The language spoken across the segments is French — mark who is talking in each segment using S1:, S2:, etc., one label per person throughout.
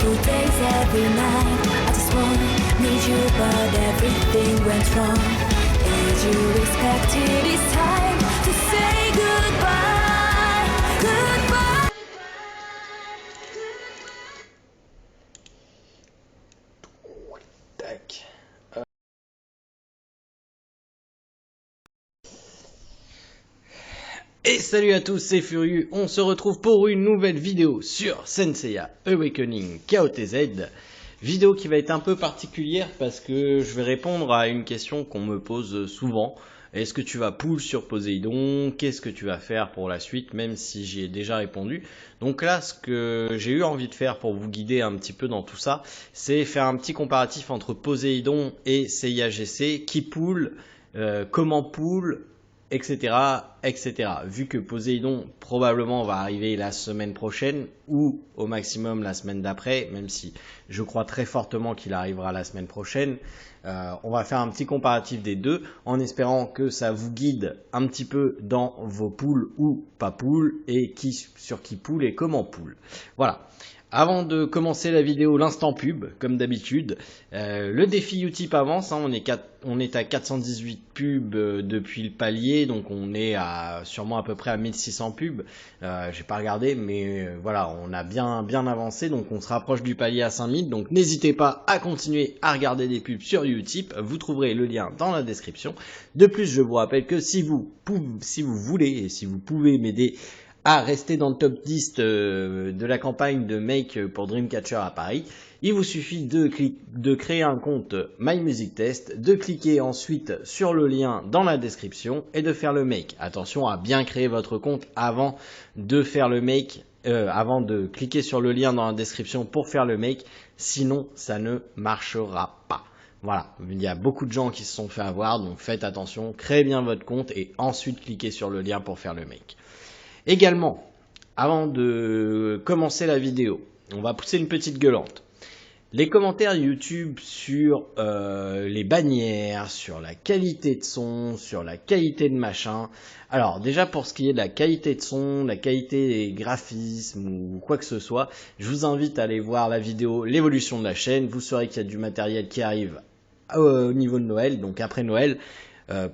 S1: Beautiful days every night. I just want, need you, but everything went wrong. As you expected, it's time to say goodbye. Goodbye.
S2: Tac. Et salut à tous, c'est Furieux, on se retrouve pour une nouvelle vidéo sur Senseiya Awakening KOTZ. Vidéo qui va être un peu particulière parce que je vais répondre à une question qu'on me pose souvent. Est-ce que tu vas pull sur Poséidon? Qu'est-ce que tu vas faire pour la suite? Même si j'y ai déjà répondu. Donc là, ce que j'ai eu envie de faire pour vous guider un petit peu dans tout ça, c'est faire un petit comparatif entre Poséidon et Seiya GC. Qui pull, comment pull, etc., etc. Vu que Poséidon probablement va arriver la semaine prochaine ou au maximum la semaine d'après, même si je crois très fortement qu'il arrivera la semaine prochaine, on va faire un petit comparatif des deux en espérant que ça vous guide un petit peu dans vos pools ou pas pools et sur qui pool et comment pool. Voilà. Avant de commencer la vidéo, l'instant pub, comme d'habitude, le défi Utip avance, hein, on est à 418 pubs depuis le palier, donc on est sûrement à peu près à 1600 pubs, j'ai pas regardé, mais voilà, on a bien avancé, donc on se rapproche du palier à 5000, donc n'hésitez pas à continuer à regarder des pubs sur Utip, vous trouverez le lien dans la description. De plus, je vous rappelle que si vous voulez et si vous pouvez m'aider à rester dans le top 10 de la campagne de Make pour Dreamcatcher à Paris, il vous suffit de créer un compte My Music Test, de cliquer ensuite sur le lien dans la description et de faire le Make. Attention à bien créer votre compte avant de faire le Make, avant de cliquer sur le lien dans la description pour faire le Make, sinon ça ne marchera pas. Voilà, il y a beaucoup de gens qui se sont fait avoir, donc faites attention, créez bien votre compte et ensuite cliquez sur le lien pour faire le Make. Également, avant de commencer la vidéo, on va pousser une petite gueulante. Les commentaires YouTube sur les bannières, sur la qualité de son, sur la qualité de machin. Alors déjà pour ce qui est de la qualité de son, la qualité des graphismes ou quoi que ce soit, je vous invite à aller voir la vidéo l'évolution de la chaîne. Vous saurez qu'il y a du matériel qui arrive au niveau de Noël, donc après Noël,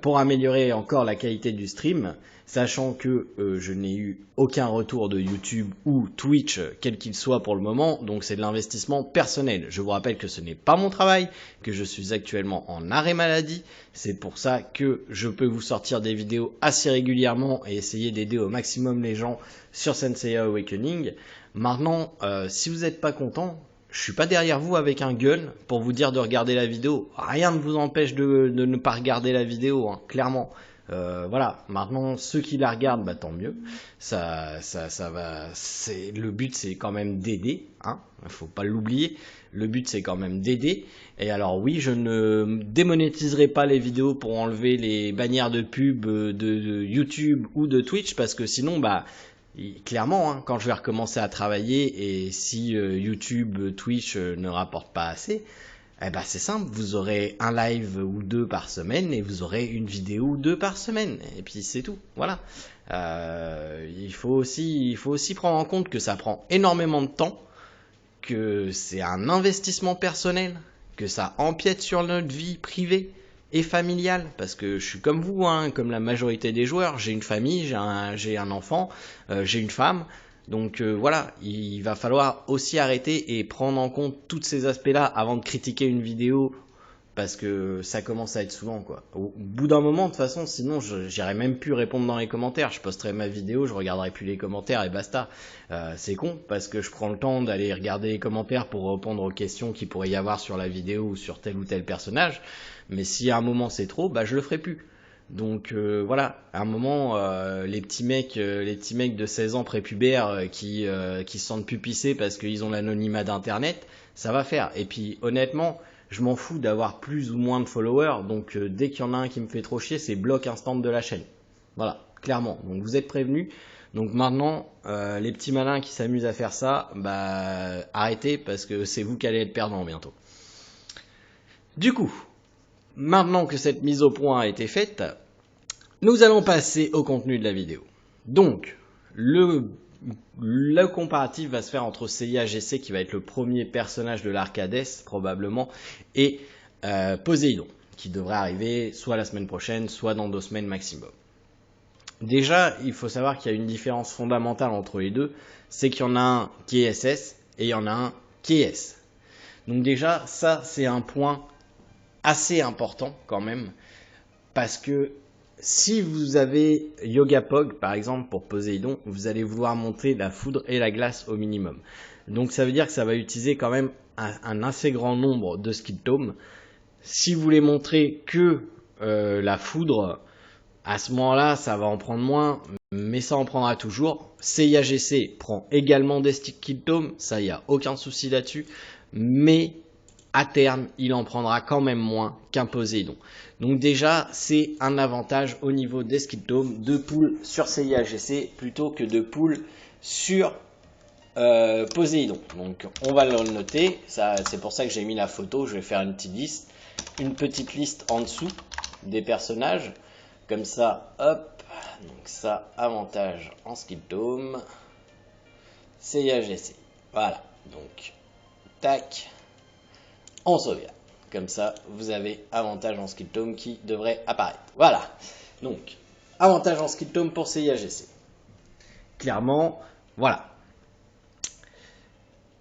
S2: pour améliorer encore la qualité du stream, sachant que je n'ai eu aucun retour de YouTube ou Twitch, quel qu'il soit pour le moment, donc c'est de l'investissement personnel. Je vous rappelle que ce n'est pas mon travail, que je suis actuellement en arrêt maladie, c'est pour ça que je peux vous sortir des vidéos assez régulièrement et essayer d'aider au maximum les gens sur Senseiya Awakening. Maintenant, si vous n'êtes pas content, je suis pas derrière vous avec un gun pour vous dire de regarder la vidéo. Rien ne vous empêche de ne pas regarder la vidéo, hein, clairement. Voilà. Maintenant, ceux qui la regardent, bah tant mieux. Ça va. Le but, c'est quand même d'aider, hein. Faut pas l'oublier. Le but, c'est quand même d'aider. Et alors oui, je ne démonétiserai pas les vidéos pour enlever les bannières de pub de YouTube ou de Twitch parce que sinon, bah clairement, hein, quand je vais recommencer à travailler et si YouTube, Twitch ne rapportent pas assez, eh ben c'est simple, vous aurez un live ou deux par semaine et vous aurez une vidéo ou deux par semaine. Et puis c'est tout, voilà. Il faut aussi prendre en compte que ça prend énormément de temps, que c'est un investissement personnel, que ça empiète sur notre vie privée et familiale, parce que je suis comme vous, hein, comme la majorité des joueurs, j'ai une famille, j'ai un enfant, j'ai une femme, donc voilà, il va falloir aussi arrêter et prendre en compte tous ces aspects-là avant de critiquer une vidéo, parce que ça commence à être souvent, quoi. Au bout d'un moment, de toute façon, sinon j'irai même plus répondre dans les commentaires, je posterai ma vidéo, je regarderai plus les commentaires et basta. C'est con, parce que je prends le temps d'aller regarder les commentaires pour répondre aux questions qu'il pourrait y avoir sur la vidéo ou sur tel ou tel personnage, mais si à un moment c'est trop, bah je le ferai plus. Donc voilà, à un moment, les petits mecs de 16 ans prépubères qui se sentent pupissés parce qu'ils ont l'anonymat d'internet, ça va faire. Et puis honnêtement, je m'en fous d'avoir plus ou moins de followers, donc dès qu'il y en a un qui me fait trop chier, c'est bloc instant de la chaîne. Voilà, clairement. Donc vous êtes prévenus. Donc maintenant, les petits malins qui s'amusent à faire ça, bah arrêtez parce que c'est vous qui allez être perdants bientôt. Du coup, maintenant que cette mise au point a été faite, nous allons passer au contenu de la vidéo. Donc, le le comparatif va se faire entre Seiya GC, qui va être le premier personnage de l'Arcades probablement, et Poséidon, qui devrait arriver soit la semaine prochaine, soit dans 2 semaines maximum. Déjà, il faut savoir qu'il y a une différence fondamentale entre les deux, c'est qu'il y en a un qui est SS et il y en a un qui est S. Donc déjà, ça c'est un point assez important quand même, parce que si vous avez Yogapog par exemple pour Poséidon, vous allez vouloir monter la foudre et la glace au minimum. Donc ça veut dire que ça va utiliser quand même un assez grand nombre de skill tomes. Si vous voulez montrer que la foudre, à ce moment-là, ça va en prendre moins, mais ça en prendra toujours. Seiya GC prend également des skill tomes, ça y a aucun souci là-dessus, mais à terme, il en prendra quand même moins qu'un Poséidon. Donc déjà, c'est un avantage au niveau des skill tomes de pool sur Seiya GC plutôt que de pool sur Poséidon. Donc on va le noter, c'est pour ça que j'ai mis la photo, je vais faire une petite liste en dessous des personnages, comme ça, hop, donc ça, avantage en skill tome, Seiya GC, voilà, donc, tac, on sauvegarde, comme ça, vous avez avantage en skill tome qui devrait apparaître, voilà, donc, avantage en skill tome pour Seiya GC, clairement, voilà.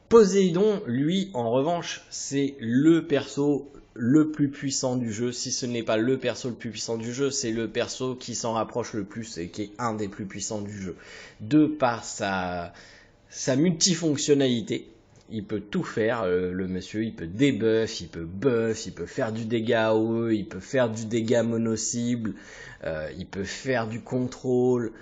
S2: Poséidon, lui, en revanche, c'est le perso le plus puissant du jeu. Si ce n'est pas le perso le plus puissant du jeu, c'est le perso qui s'en rapproche le plus et qui est un des plus puissants du jeu. De par sa multifonctionnalité, il peut tout faire, le monsieur. Il peut debuff, il peut buff, il peut faire du dégât AOE, il peut faire du dégât mono-cible, il peut faire du contrôle.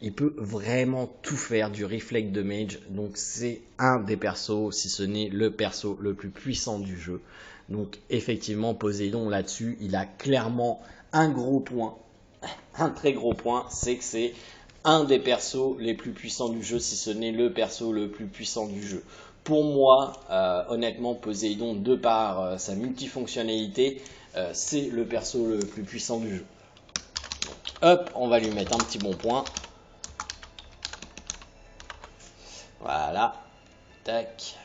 S2: Il peut vraiment tout faire, du reflect de mage, donc c'est un des persos, si ce n'est le perso le plus puissant du jeu. Donc effectivement, Poséidon là-dessus, il a clairement un gros point, un très gros point, c'est que c'est un des persos les plus puissants du jeu, si ce n'est le perso le plus puissant du jeu. Pour moi, honnêtement, Poséidon, de par sa multifonctionnalité, c'est le perso le plus puissant du jeu. Donc, hop, on va lui mettre un petit bon point. Voilà, tac,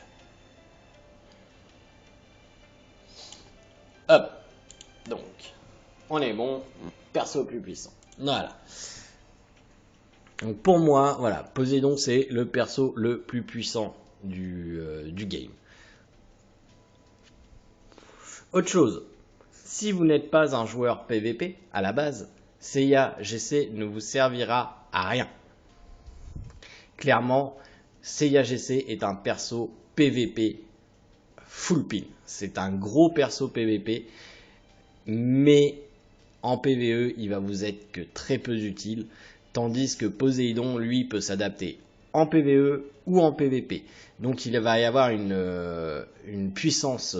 S2: hop, donc, on est bon, perso plus puissant, voilà. Donc pour moi, voilà, Poséidon c'est le perso le plus puissant du game. Autre chose, si vous n'êtes pas un joueur PVP à la base, Seiya GC ne vous servira à rien. Clairement, Seiya GC est un perso PVP full pin. C'est un gros perso PVP, mais en PVE, il va vous être que très peu utile, tandis que Poséidon, lui, peut s'adapter en PVE ou en PVP. Donc il va y avoir une puissance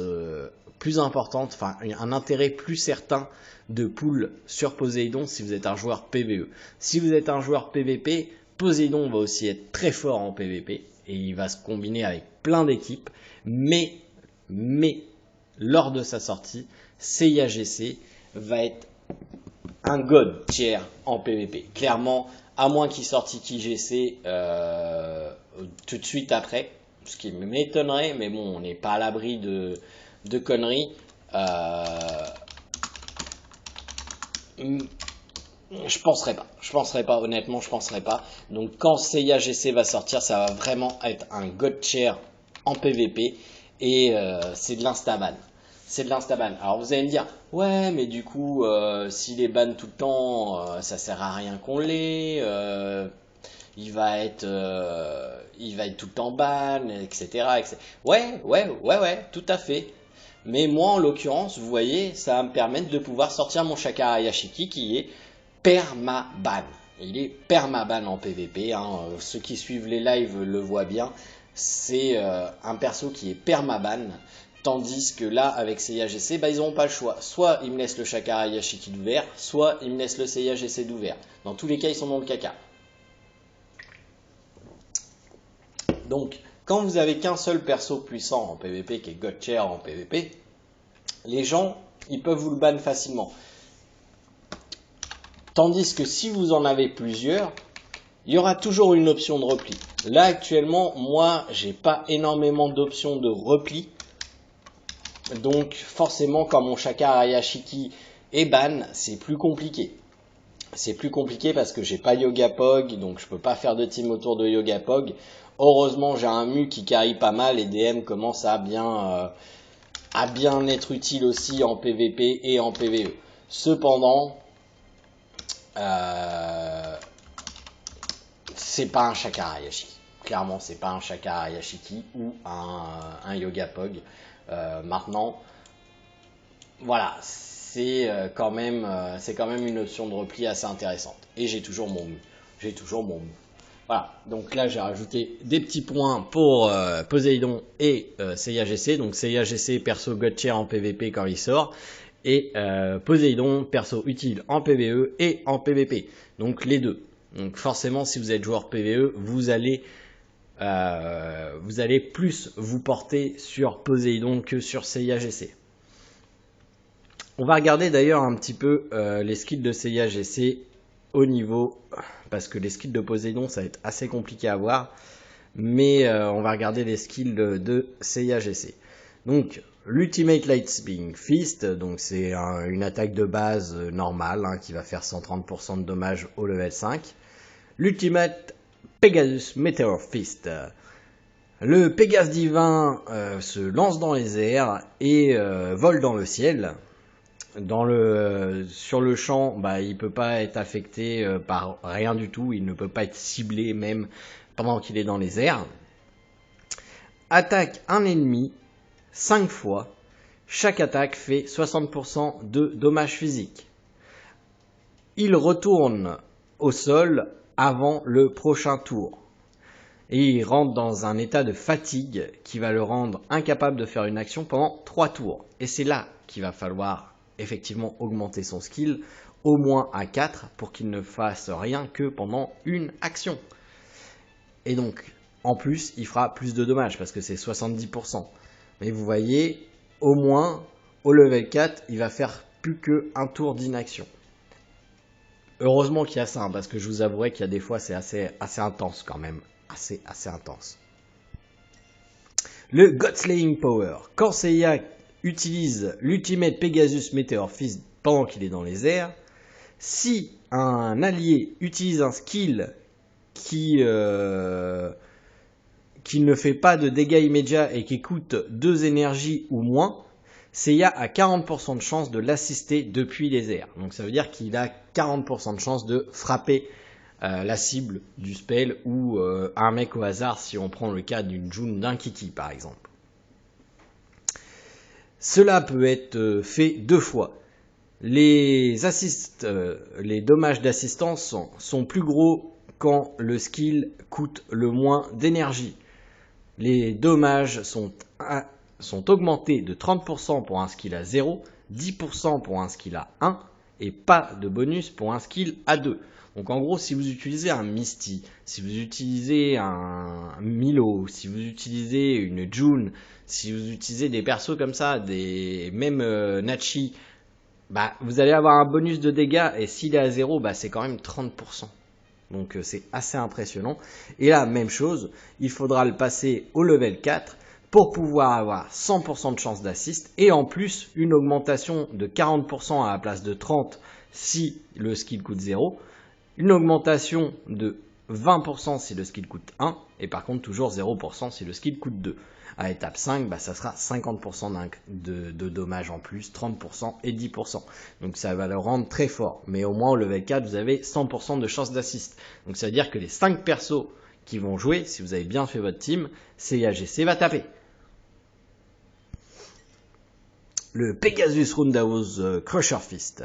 S2: plus importante, enfin un intérêt plus certain de pool sur Poséidon si vous êtes un joueur PVE. Si vous êtes un joueur PVP, Poséidon va aussi être très fort en PVP et il va se combiner avec plein d'équipes, mais lors de sa sortie, Seiya GC va être un god tier en PVP. Clairement, à moins qu'il sorte Iki GC tout de suite après, ce qui m'étonnerait, mais bon, on n'est pas à l'abri de conneries. Je penserais pas, honnêtement, je penserais pas. Donc quand Seiya GC va sortir, ça va vraiment être un god tier en PVP et c'est de l'insta-ban. C'est de l'insta-ban. Alors vous allez me dire, ouais, mais du coup, s'il est ban tout le temps, ça sert à rien qu'on l'ait. Il va être tout le temps ban, etc., etc. Ouais, tout à fait. Mais moi, en l'occurrence, vous voyez, ça va me permettre de pouvoir sortir mon Shakara Yashiki qui est permaban. Il est permaban en PVP, hein. Ceux qui suivent les lives le voient bien. C'est un perso qui est permaban. Tandis que là, avec Seiya GC, bah, ils n'auront pas le choix. Soit ils me laissent le Shakara Yashiki d'ouvert, soit ils me laissent le Seiya GC d'ouvert. Dans tous les cas, ils sont dans le caca. Donc, quand vous avez qu'un seul perso puissant en PVP, qui est God Tier en PVP, les gens, ils peuvent vous le ban facilement. Tandis que si vous en avez plusieurs, il y aura toujours une option de repli. Là actuellement, moi j'ai pas énormément d'options de repli. Donc forcément quand mon Shakar Ayashiki est ban, c'est plus compliqué. C'est plus compliqué parce que j'ai pas Yogapog, donc je peux pas faire de team autour de Yogapog. Heureusement j'ai un Mu qui carry pas mal et DM commence à bien être utile aussi en PVP et en PVE. Cependant, c'est pas un Shakar Ayashiki. Clairement, c'est pas un Shakar Ayashiki ou un Yogapog. Maintenant, voilà, c'est quand même une option de repli assez intéressante. Et j'ai toujours mon Mu. Voilà, donc là j'ai rajouté des petits points pour Poséidon et Seiya GC. Donc Seiya GC perso Godtier en PVP quand il sort. Et Poséidon perso utile en PVE et en PVP. Donc les deux. Donc forcément si vous êtes joueur PVE, vous allez plus vous porter sur Poséidon que sur Seiya GC. On va regarder d'ailleurs un petit peu les skills de Seiya GC au niveau, parce que les skills de Poséidon ça va être assez compliqué à voir, mais on va regarder les skills de Seiya GC. Donc l'Ultimate Lightning Fist, donc c'est une attaque de base normale qui va faire 130% de dommages au level 5. L'Ultimate Pegasus Meteor Fist. Le Pégase divin se lance dans les airs et vole dans le ciel. Sur le champ, il peut pas être affecté par rien du tout, il ne peut pas être ciblé même pendant qu'il est dans les airs. Attaque un ennemi 5 fois, chaque attaque fait 60% de dommages physiques. Il retourne au sol avant le prochain tour. Et il rentre dans un état de fatigue qui va le rendre incapable de faire une action pendant 3 tours. Et c'est là qu'il va falloir effectivement augmenter son skill au moins à 4 pour qu'il ne fasse rien que pendant une action. Et donc en plus il fera plus de dommages parce que c'est 70%. Mais vous voyez, au moins au level 4 il va faire plus qu'un tour d'inaction. Heureusement qu'il y a ça, parce que je vous avouerai qu'il y a des fois c'est assez intense quand même. Assez intense. Le Godslaying Power. Quand Seiya utilise l'Ultimate Pegasus Meteor Fist pendant qu'il est dans les airs, si un allié utilise un skill qui ne fait pas de dégâts immédiats et qui coûte 2 énergies ou moins, Seiya a 40% de chance de l'assister depuis les airs. Donc ça veut dire qu'il a 40% de chance de frapper la cible du spell ou un mec au hasard si on prend le cas d'une June d'un Kiki par exemple. Cela peut être fait 2 fois. Les dommages d'assistance sont plus gros quand le skill coûte le moins d'énergie. Les dommages sont augmentés de 30% pour un skill à 0, 10% pour un skill à 1 et pas de bonus pour un skill à 2. Donc en gros, si vous utilisez un Misty, si vous utilisez un Milo, si vous utilisez une June, si vous utilisez des persos comme ça, même Nachi, vous allez avoir un bonus de dégâts et s'il est à 0, c'est quand même 30%. Donc c'est assez impressionnant. Et là, même chose, il faudra le passer au level 4 pour pouvoir avoir 100% de chance d'assist et en plus une augmentation de 40% à la place de 30 si le skill coûte 0. Une augmentation de 20% si le skill coûte 1, et par contre toujours 0% si le skill coûte 2. À étape 5, ça sera 50% de dommages en plus, 30% et 10%. Donc ça va le rendre très fort. Mais au moins au level 4, vous avez 100% de chance d'assist. Donc ça veut dire que les 5 persos qui vont jouer, si vous avez bien fait votre team, Seiya GC va taper. Le Pegasus Roundhouse Crusher Fist.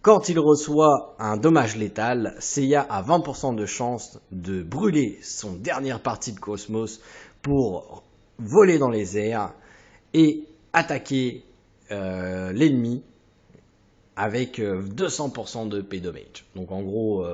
S2: Quand il reçoit un dommage létal, Seiya a 20% de chance de brûler son dernière partie de Cosmos pour voler dans les airs et attaquer l'ennemi avec 200% de P damage. Donc en gros,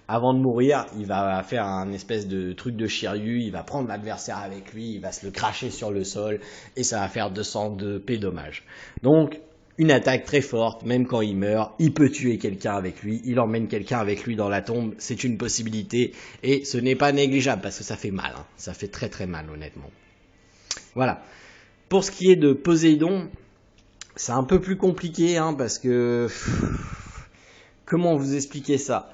S2: avant de mourir, il va faire un espèce de truc de Shiryu, il va prendre l'adversaire avec lui, il va se le cracher sur le sol et ça va faire 200 de P damage. Donc une attaque très forte, même quand il meurt, il peut tuer quelqu'un avec lui, il emmène quelqu'un avec lui dans la tombe, c'est une possibilité, et ce n'est pas négligeable, parce que ça fait mal, hein. Ça fait très très mal honnêtement. Voilà. Pour ce qui est de Poséidon, c'est un peu plus compliqué, hein, parce que... Comment vous expliquer ça ?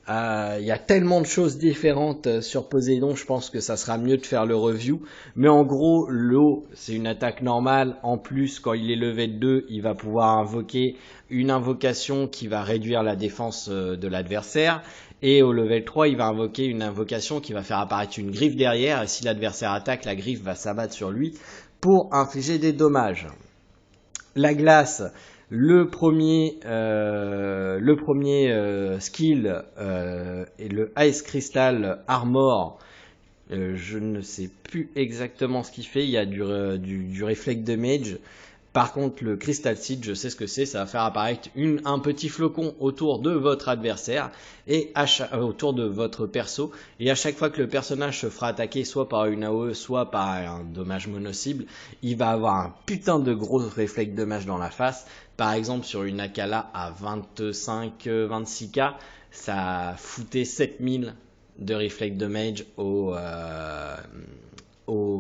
S2: Il y a tellement de choses différentes sur Poséidon, je pense que ça sera mieux de faire le review. Mais en gros, l'eau, c'est une attaque normale. En plus, quand il est level 2, il va pouvoir invoquer une invocation qui va réduire la défense de l'adversaire. Et au level 3, il va invoquer une invocation qui va faire apparaître une griffe derrière. Et si l'adversaire attaque, la griffe va s'abattre sur lui pour infliger des dommages. La glace... Le premier skill est le Ice Crystal Armor. Je ne sais plus exactement ce qu'il fait. Il y a du Reflect Damage. Par contre, le Crystal Seed, je sais ce que c'est. Ça va faire apparaître un petit flocon autour de votre adversaire et autour de votre perso. Et à chaque fois que le personnage se fera attaquer soit par une AOE, soit par un dommage mono-cible, il va avoir un putain de gros Reflect Damage dans la face. Par exemple, sur une Akala à 25-26k, ça foutait 7000 de Reflect Damage au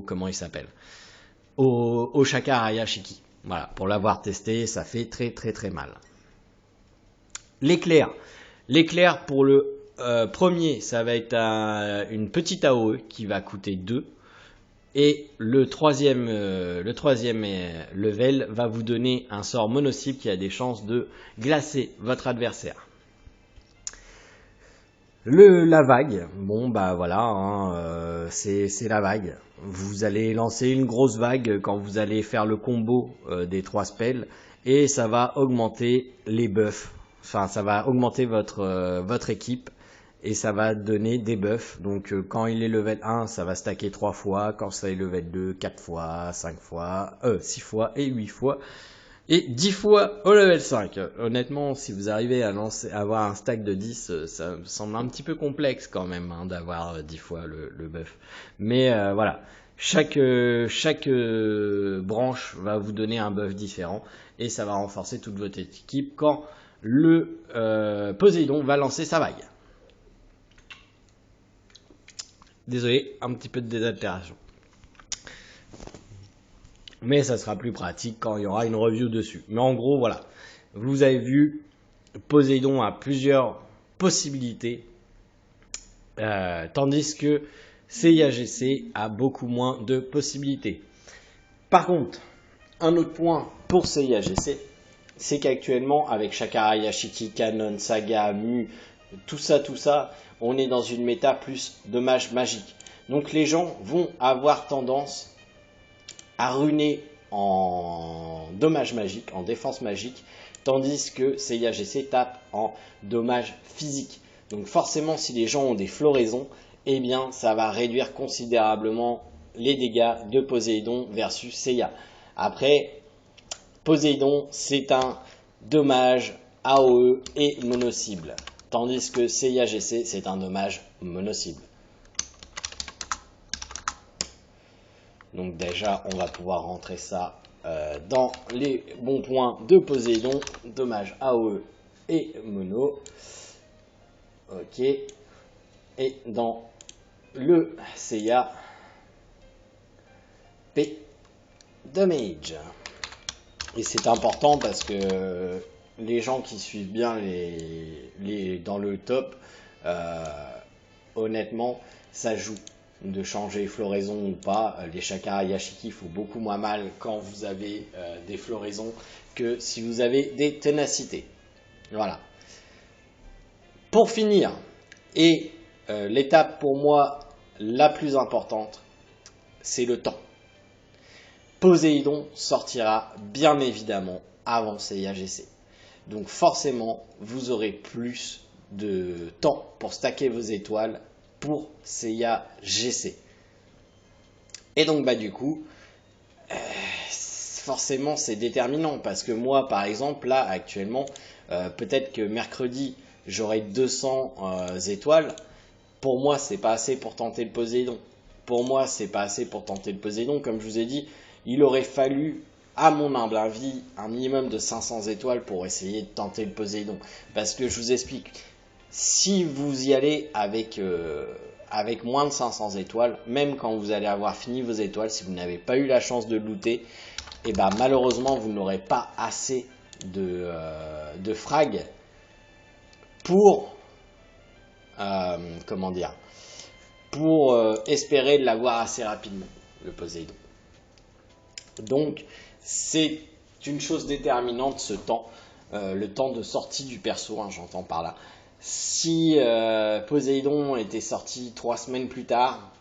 S2: comment il s'appelle, au Shaka Hayashiki. Voilà, pour l'avoir testé, ça fait très très très mal. L'éclair pour le premier, ça va être une petite AOE qui va coûter 2. Et le troisième level va vous donner un sort mono-cible qui a des chances de glacer votre adversaire. La vague, bon bah voilà, hein, c'est la vague. Vous allez lancer une grosse vague quand vous allez faire le combo des 3 spells et ça va augmenter les buffs. Enfin, ça va augmenter votre équipe et ça va donner des buffs. Donc quand il est level 1, ça va stacker 3 fois, quand ça est level 2, 4 fois, 5 fois, 6 fois et 8 fois. Et 10 fois au level 5. Honnêtement, si vous arrivez à avoir un stack de 10, ça me semble un petit peu complexe quand même, hein, d'avoir 10 fois le buff. Mais voilà, chaque branche va vous donner un buff différent et ça va renforcer toute votre équipe quand le Poséidon va lancer sa vague. Désolé, un petit peu de désaltération. Mais ça sera plus pratique quand il y aura une review dessus. Mais en gros, voilà. Vous avez vu, Poséidon a plusieurs possibilités. Tandis que CIAGC a beaucoup moins de possibilités. Par contre, un autre point pour CIAGC, c'est qu'actuellement, avec Shakara, Yashiki, Canon, Saga, Mu, tout ça, on est dans une méta plus dommage magique. Donc les gens vont avoir tendance à runer en dommage magique, en défense magique, tandis que CIAGC tape en dommage physique. Donc forcément, si les gens ont des floraisons, eh bien ça va réduire considérablement les dégâts de Poséidon versus CIA. Après, Poséidon, c'est un dommage AOE et mono-cible, tandis que CIAGC, c'est un dommage mono-cible. Donc déjà, on va pouvoir rentrer ça dans les bons points de Poséidon, dommage AOE et mono. Ok. Et dans le CIA, P damage. Et c'est important parce que les gens qui suivent bien dans le top, honnêtement, ça joue. De changer floraison ou pas, les Shakara Yashiki font beaucoup moins mal quand vous avez des floraisons que si vous avez des ténacités. Voilà. Pour finir, et l'étape pour moi la plus importante, c'est le temps. Poséidon sortira bien évidemment avant CIAGC. Donc forcément, vous aurez plus de temps pour stacker vos étoiles pour CIAGC. Et donc bah du coup, forcément c'est déterminant parce que moi par exemple là actuellement, peut-être que mercredi j'aurai 200 étoiles. Pour moi c'est pas assez pour tenter le Poséidon. Comme je vous ai dit, il aurait fallu à mon humble avis, un minimum de 500 étoiles pour essayer de tenter le Poséidon. Parce que je vous explique, si vous y allez avec moins de 500 étoiles, même quand vous allez avoir fini vos étoiles, si vous n'avez pas eu la chance de looter, et ben malheureusement vous n'aurez pas assez de frag pour pour espérer de l'avoir assez rapidement, le Poséidon. Donc c'est une chose déterminante, ce temps, le temps de sortie du perso, hein, j'entends par là. Si Poséidon était sorti 3 semaines plus tard,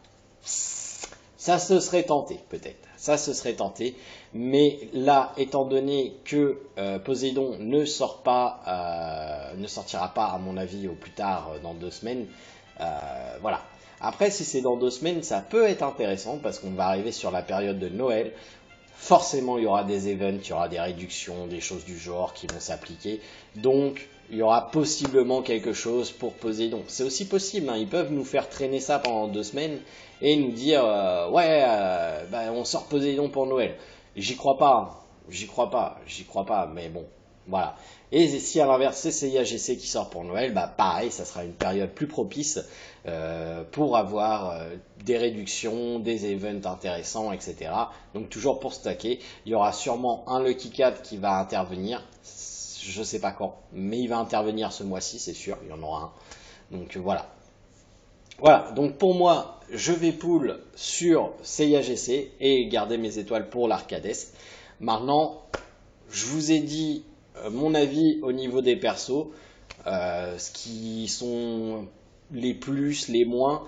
S2: ça se serait tenté peut-être, ça se serait tenté, mais là, étant donné que Poséidon ne sortira pas à mon avis au plus tard dans 2 semaines, voilà. Après, si c'est dans 2 semaines, ça peut être intéressant parce qu'on va arriver sur la période de Noël. Forcément, il y aura des events, il y aura des réductions, des choses du genre qui vont s'appliquer. Donc, il y aura possiblement quelque chose pour Poséidon. C'est aussi possible, hein, ils peuvent nous faire traîner ça pendant 2 semaines et nous dire on sort Poséidon pour Noël. J'y crois pas, mais bon, voilà. Et si à l'inverse c'est CIAGC qui sort pour Noël, bah pareil, ça sera une période plus propice pour avoir des réductions, des events intéressants, etc. Donc toujours pour stacker, il y aura sûrement un Lucky Cat qui va intervenir, je sais pas quand, mais il va intervenir ce mois-ci, c'est sûr, il y en aura un. Donc voilà. Voilà, donc pour moi, je vais pull sur CIAGC et garder mes étoiles pour l'Arcades. Maintenant, je vous ai dit mon avis au niveau des persos, ce qui sont les plus, les moins.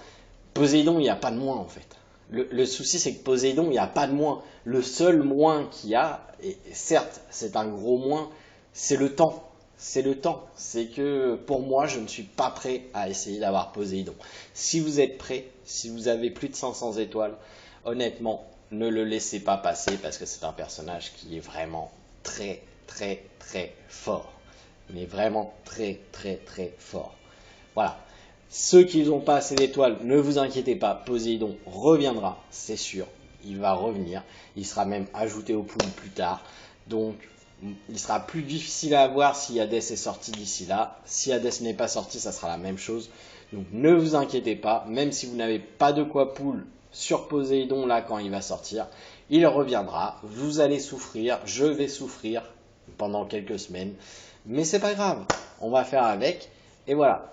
S2: Poséidon, il n'y a pas de moins en fait. Le souci, c'est que Poséidon, il n'y a pas de moins. Le seul moins qu'il y a, et certes, c'est un gros moins, c'est le temps. C'est le temps. C'est que pour moi, je ne suis pas prêt à essayer d'avoir Poséidon. Si vous êtes prêt, si vous avez plus de 500 étoiles, honnêtement, ne le laissez pas passer parce que c'est un personnage qui est vraiment très très très fort. Mais vraiment très très très fort. Voilà. Ceux qui n'ont pas assez d'étoiles, ne vous inquiétez pas, Poséidon reviendra, c'est sûr. Il va revenir. Il sera même ajouté au pool plus tard. Donc, il sera plus difficile à avoir si Hades est sorti d'ici là. Si Hades n'est pas sorti, ça sera la même chose. Donc, ne vous inquiétez pas, même si vous n'avez pas de quoi pool sur Poséidon là quand il va sortir, il reviendra. Vous allez souffrir, je vais souffrir pendant quelques semaines. Mais c'est pas grave, on va faire avec. Et voilà.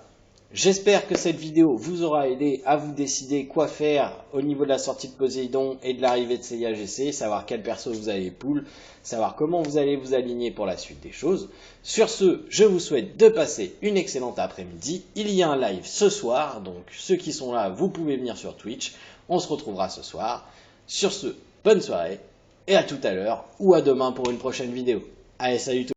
S2: J'espère que cette vidéo vous aura aidé à vous décider quoi faire au niveau de la sortie de Poséidon et de l'arrivée de CIAGC, savoir quel perso vous allez pull, savoir comment vous allez vous aligner pour la suite des choses. Sur ce, je vous souhaite de passer une excellente après-midi. Il y a un live ce soir, donc ceux qui sont là, vous pouvez venir sur Twitch. On se retrouvera ce soir. Sur ce, bonne soirée et à tout à l'heure ou à demain pour une prochaine vidéo. Allez, salut tout le monde.